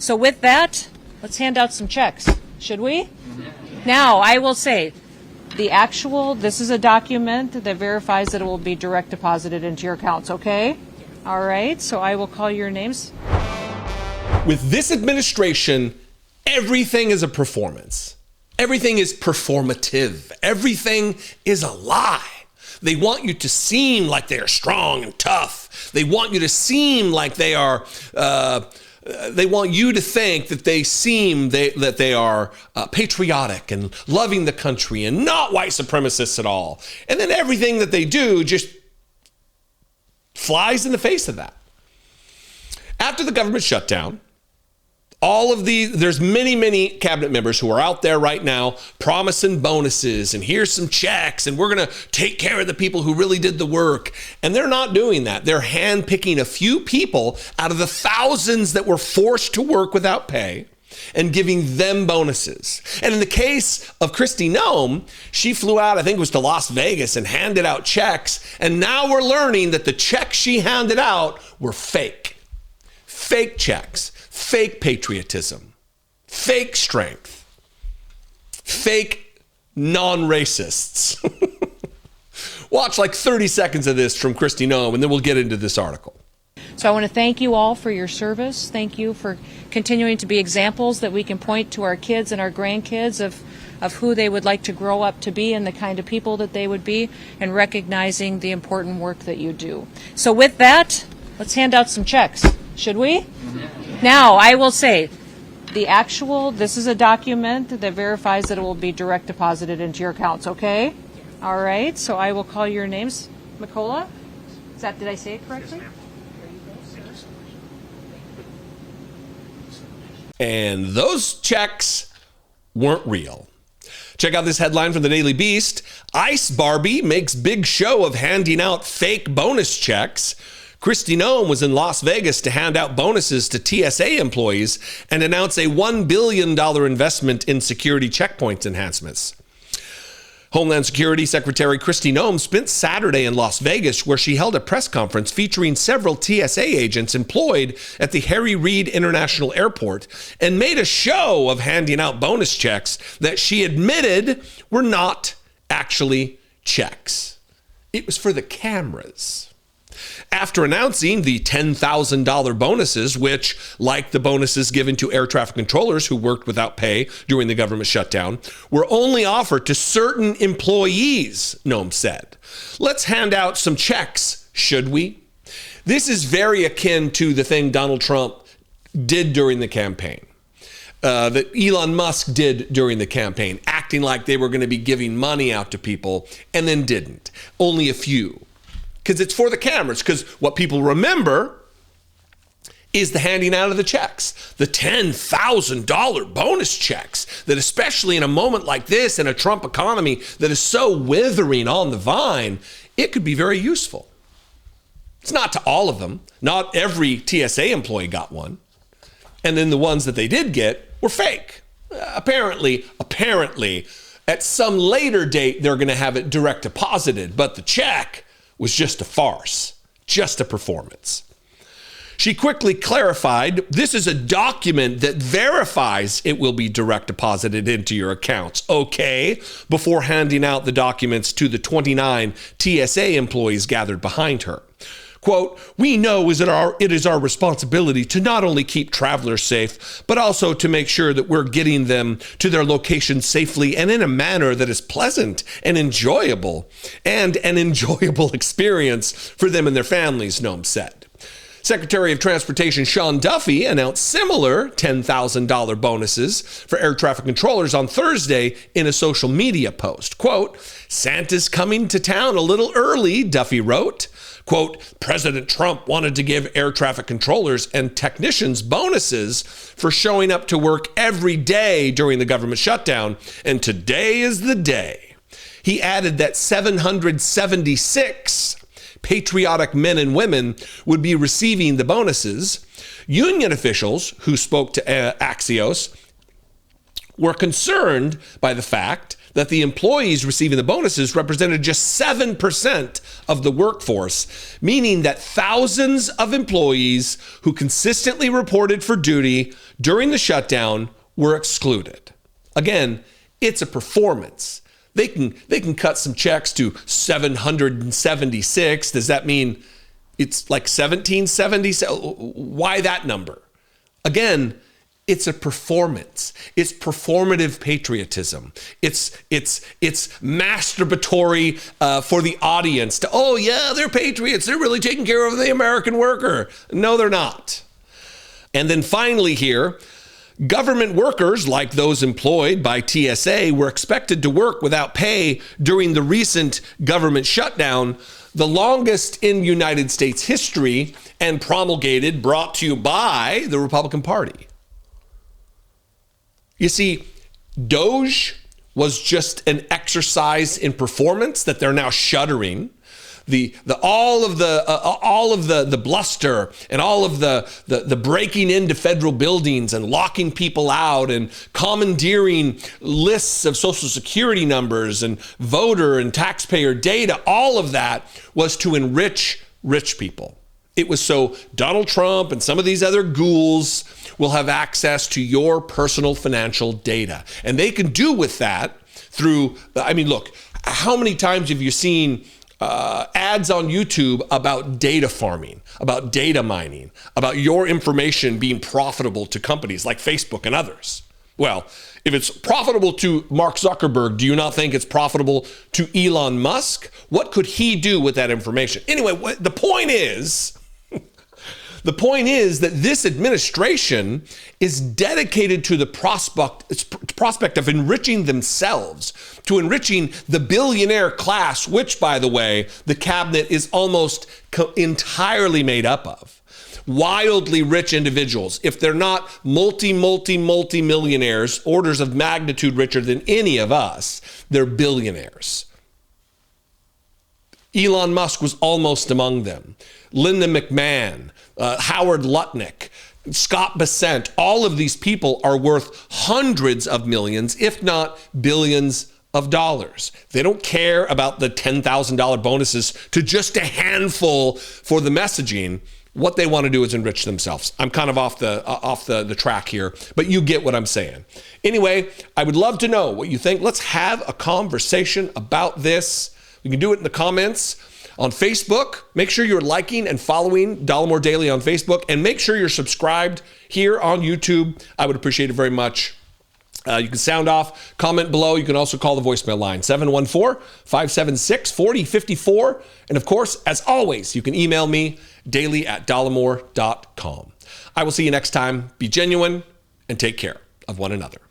So with that, let's hand out some checks, should we? Now, I will say, this is a document that verifies that it will be direct deposited into your accounts, okay? All right, so I will call your names. With this administration, everything is a performance. Everything is performative. Everything is a lie. They want you to seem like they are strong and tough. They want you to seem like they are, they want you to think that that they are patriotic and loving the country and not white supremacists at all. And then everything that they do just flies in the face of that. After the government shutdown, there's many cabinet members who are out there right now promising bonuses and here's some checks and we're going to take care of the people who really did the work. And they're not doing that. They're handpicking a few people out of the thousands that were forced to work without pay and giving them bonuses. And in the case of Kristi Noem, she flew out, I think it was to Las Vegas, and handed out checks. And now we're learning that the checks she handed out were fake. Fake checks. Fake patriotism, fake strength, fake non-racists. Watch like 30 seconds of this from Kristi Noem, and then we'll get into this article. So I want to thank you all for your service. Thank you for continuing to be examples that we can point to our kids and our grandkids of who they would like to grow up to be and the kind of people that they would be, and recognizing the important work that you do. So with that, let's hand out some checks, should we? Now, I will say, this is a document that verifies that it will be direct deposited into your accounts, okay? All right, so I will call your names. Mikola? Did I say it correctly? And those checks weren't real. Check out this headline from the Daily Beast. Ice Barbie makes big show of handing out fake bonus checks. Kristi Noem was in Las Vegas to hand out bonuses to TSA employees and announce a $1 billion investment in security checkpoint enhancements. Homeland Security Secretary Kristi Noem spent Saturday in Las Vegas, where she held a press conference featuring several TSA agents employed at the Harry Reid International Airport, and made a show of handing out bonus checks that she admitted were not actually checks. It was for the cameras. After announcing the $10,000 bonuses, which, like the bonuses given to air traffic controllers who worked without pay during the government shutdown, were only offered to certain employees, Noem said. Let's hand out some checks, should we? This is very akin to the thing Donald Trump did during the campaign, that Elon Musk did during the campaign, acting like they were going to be giving money out to people and then didn't. Only a few. Because it's for the cameras. Because what people remember is the handing out of the checks, the $10,000 bonus checks, that especially in a moment like this, in a Trump economy that is so withering on the vine, it could be very useful. It's not to all of them. Not every TSA employee got one. And then the ones that they did get were fake. Apparently, at some later date, they're going to have it direct deposited, but the check was just a farce, just a performance. She quickly clarified, this is a document that verifies it will be direct deposited into your accounts, okay? Before handing out the documents to the 29 TSA employees gathered behind her. Quote, we know it is our responsibility to not only keep travelers safe, but also to make sure that we're getting them to their locations safely and in a manner that is pleasant and enjoyable, and an enjoyable experience for them and their families, Noem said. Secretary of Transportation Sean Duffy announced similar $10,000 bonuses for air traffic controllers on Thursday in a social media post. Quote, Santa's coming to town a little early, Duffy wrote. Quote, President Trump wanted to give air traffic controllers and technicians bonuses for showing up to work every day during the government shutdown, and today is the day. He added that 776 patriotic men and women would be receiving the bonuses. Union officials who spoke to Axios were concerned by the fact that the employees receiving the bonuses represented just 7% of the workforce, meaning that thousands of employees who consistently reported for duty during the shutdown were excluded. Again, it's a performance. They can cut some checks to 776. Does that mean it's like 1770? Why that number? Again, it's a performance. It's performative patriotism. It's masturbatory for the audience to, oh yeah, they're patriots. They're really taking care of the American worker. No, they're not. And then finally here, government workers, like those employed by TSA, were expected to work without pay during the recent government shutdown, the longest in United States history, and brought to you by the Republican Party. You see, Doge was just an exercise in performance that they're now shuttering. All of the bluster and all of the breaking into federal buildings and locking people out and commandeering lists of Social Security numbers and voter and taxpayer data, all of that was to enrich rich people. It was so Donald Trump and some of these other ghouls will have access to your personal financial data. And they can do with that through, look, how many times have you seen ads on YouTube about data farming, about data mining, about your information being profitable to companies like Facebook and others? Well, if it's profitable to Mark Zuckerberg, do you not think it's profitable to Elon Musk? What could he do with that information? Anyway, the point is that this administration is dedicated to the prospect of enriching themselves, to enriching the billionaire class, which, by the way, the cabinet is almost entirely made up of. Wildly rich individuals. If they're not multi-millionaires, orders of magnitude richer than any of us, they're billionaires. Elon Musk was almost among them. Linda McMahon, Howard Lutnick, Scott Bessent, all of these people are worth hundreds of millions, if not billions of dollars. They don't care about the $10,000 bonuses to just a handful for the messaging. What they want to do is enrich themselves. I'm kind of off the track here, but you get what I'm saying. Anyway, I would love to know what you think. Let's have a conversation about this. You can do it in the comments on Facebook. Make sure you're liking and following Dollemore Daily on Facebook, and make sure you're subscribed here on YouTube. I would appreciate it very much. You can sound off, comment below. You can also call the voicemail line, 714-576-4054. And of course, as always, you can email me, daily@dollemore.com. I will see you next time. Be genuine and take care of one another.